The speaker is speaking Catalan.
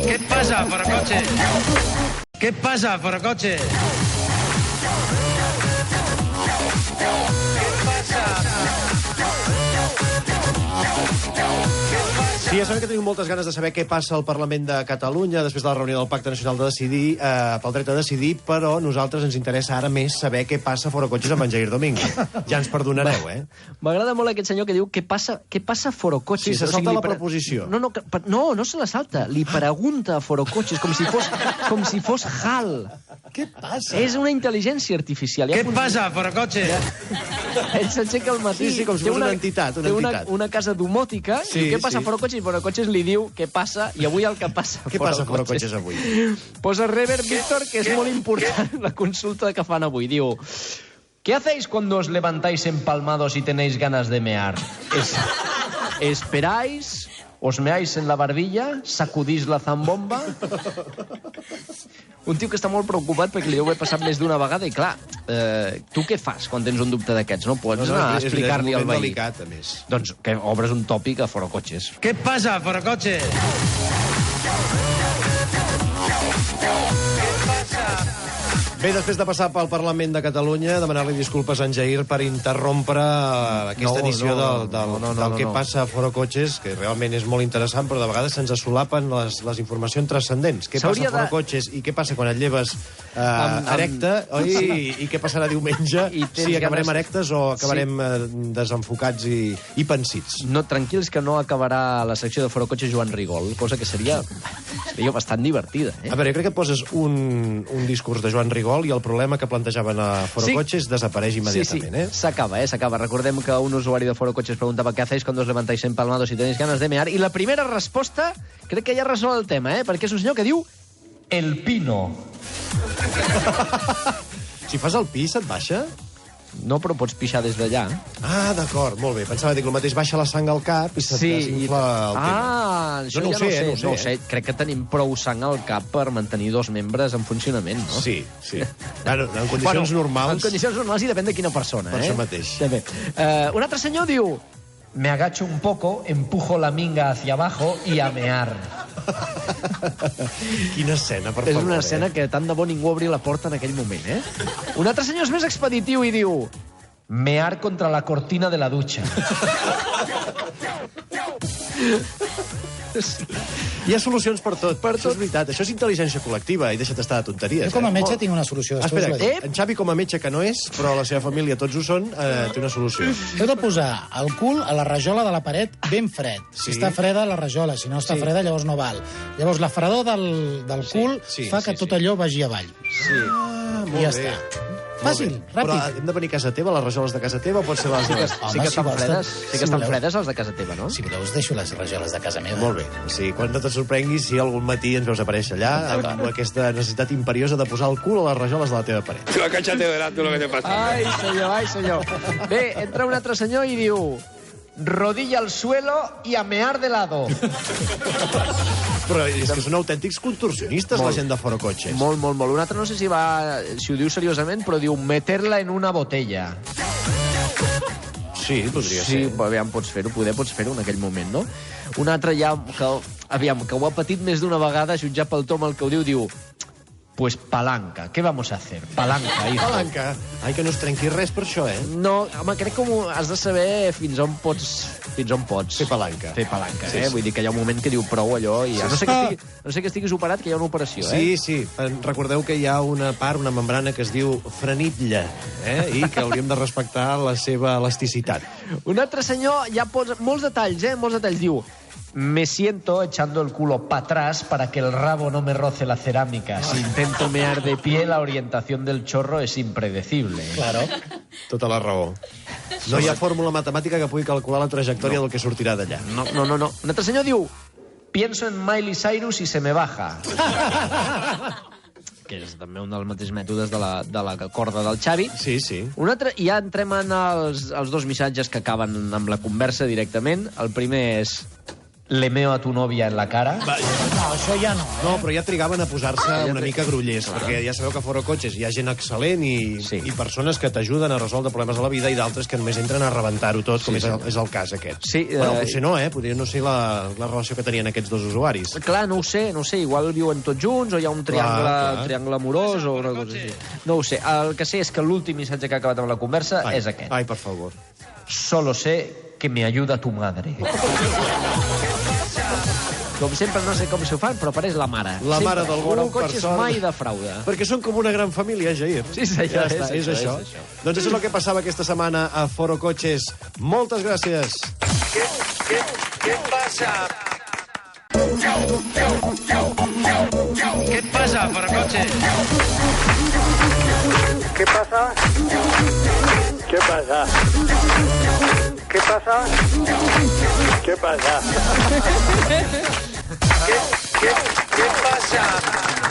¿Qué pasa, forocoche? ¿Qué pasa, forocoche? Sí, ja sabem que tenim moltes ganes de saber què passa al Parlament de Catalunya després de la reunió del Pacte Nacional de decidir, pel dret a decidir, però a nosaltres ens interessa ara més saber què passa fora cotxes amb en Jair Domínguez. Ja ens perdonareu, eh? M'agrada molt aquest senyor que diu què passa fora cotxes. Sí, se salta la proposició. No se la salta. Li pregunta a fora cotxes, com si fos HAL. Què passa? És una intel·ligència artificial. Què passa, forocoche? Ell s'aixeca al matí. Sí, com si fos una entitat. Té una casa domòtica, i què passa, fora cotxes? I fora cotxes li diu què passa, i avui el que passa Què passa fora cotxes avui? Posa reverb, Víctor, que és molt important la consulta que fan avui. Diu: ¿qué hacéis cuando os levantáis empalmados y tenéis ganas de mear? ¿Esperáis? ¿Os meáis en la barbilla? ¿Sacudís la zambomba? Un tio que està molt preocupat perquè li deu haver passat més d'una vegada i, clar, tu què fas quan tens un dubte d'aquests? No pots anar a explicar-li al veí. Delicat, a més. Doncs que obres un tòpic a fora cotxes. ¿Qué pasa, forocoche? Bé, després de passar pel Parlament de Catalunya, demanar-li disculpes a en Jair per interrompre aquesta edició del que passa a fora cotxes, que realment és molt interessant, però de vegades se'ns assolapen les informacions transcendents. Què passa a fora cotxes i què passa quan et lleves erecte, oi? I què passarà diumenge, si acabarem erectes o acabarem desenfocats i pensits. No, tranquils, que no acabarà la secció de fora cotxes Joan Rigol, cosa que seria bastant divertida. A veure, jo crec que poses un discurs de Joan Rigol i el problema que plantejaven a Foro Cotxes desapareix immediatament, eh? S'acaba. Recordem que un usuari de Foro Cotxes preguntava què hacéis cuando os levantáis empalmados y tenéis ganas de mear, i la primera resposta crec que ja resol el tema, perquè és un senyor que diu el pino. Si fas el pi, se't baixa? No, però pots pixar des d'allà. Ah, d'acord, molt bé. Pensava que el mateix baixa la sang al cap i se't desinfla el tema. Això ja no ho sé. Crec que tenim prou sang al cap per mantenir dos membres en funcionament, no? Sí. Bueno, en condicions normals... En condicions normals i depèn de quina persona, Per això mateix. Un altre senyor diu: me agacho un poco, empujo la minga hacia abajo y a mear. Quina escena, per favor. És una escena que tant de bo ningú obri la porta en aquell moment, eh? Un altre senyor és més expeditiu i diu: mear contra la cortina de la dutxa. Hi ha solucions per tot. Això és veritat. Això és intel·ligència col·lectiva i deixa't estar de tonteries. Jo com a metge tinc una solució. Espera, en Xavi com a metge que no és, però la seva família tots ho són, té una solució. Heu de posar el cul a la rajola de la paret ben fred. Si està freda, la rajola. Si no està freda, llavors no val. Llavors, la fredor del cul fa que tot allò vagi avall. Molt ja bé. està. Fàcil, ràpid. Però hem de venir a casa teva, les rajoles de casa teva, o pot ser les dues? Sí que estan fredes. Sí que estan fredes els de casa teva, no? Si voleu, us deixo les rajoles de casa meva. Molt bé. Sí, quan no te sorprenguis si algun matí ens veus aparèixer allà amb aquesta necessitat imperiosa de posar el cul a les rajoles de la teva paret. Tu acáchate delante lo que te pasa. Ai, senyor. Bé, entra un altre senyor i diu: rodilla al suelo y a mear de lado. Però és que són autèntics contorsionistes, la gent de Foro Cotxes. Molt. Un altre no sé si ho diu seriosament, però diu meterla en una botella. Sí, podria ser. Sí, aviam, pots fer-ho en aquell moment, no? Un altre ja, que ho ha patit més d'una vegada, jutjat pel tom el que ho diu: pues palanca, ¿qué vamos a hacer? Palanca, hijo. Palanca. Ai, que no es trenqui res per això, eh? No, home, crec que has de saber fins on pots fer palanca. Vull dir que hi ha un moment que diu prou allò i no sé que estiguis operat, que hi ha una operació, eh? Sí. Recordeu que hi ha una membrana que es diu frenitlla, i que hauríem de respectar la seva elasticitat. Un altre senyor ja posa molts detalls, diu: me siento echando el culo para atrás para que el rabo no me roce la cerámica. Si intento mear de pie, la orientación del chorro es impredecible. Claro. Tota la raó. No hi ha fórmula matemàtica que pugui calcular la trajectòria del que sortirà d'allà. No. Un altre senyor diu: pienso en Miley Cyrus y se me baja. Que és també un dels mateixos mètodes de la corda del Xavi. Sí. Un altre, i ja entrem en els dos missatges que acaben amb la conversa directament. El primer és: le meo a tu novia en la cara. No, això ja no. No, però ja trigaven a posar-se una mica grollers, perquè ja sabeu que fora cotxes hi ha gent excel·lent i persones que t'ajuden a resoldre problemes de la vida i d'altres que només entren a rebentar-ho tot, com és el cas aquest. Sí, bueno, potser no, podria no ser la relació que tenien aquests dos usuaris. Clar, no ho sé, igual viuen tots junts o hi ha un triangle amorós o una cosa així. No ho sé, el que sé és que l'últim missatge que ha acabat amb la conversa és aquest. Ai, per favor. Solo sé que me ayuda tu madre. Com sempre, no sé com s'ho fan, però apareix la mare. La mare d'algú, per sort. Mai defrauda. Perquè són com una gran família, Jair. Sí, senyor, ja està, és això. Doncs això és el que passava aquesta setmana a Foro Cotxes. Moltes gràcies. ¿Qué pasa? ¿Qué pasa, Forocoches? ¿Qué pasa? ¿Qué pasa? ¿Qué pasa? ¿Qué pasa? ¿Qué pasa?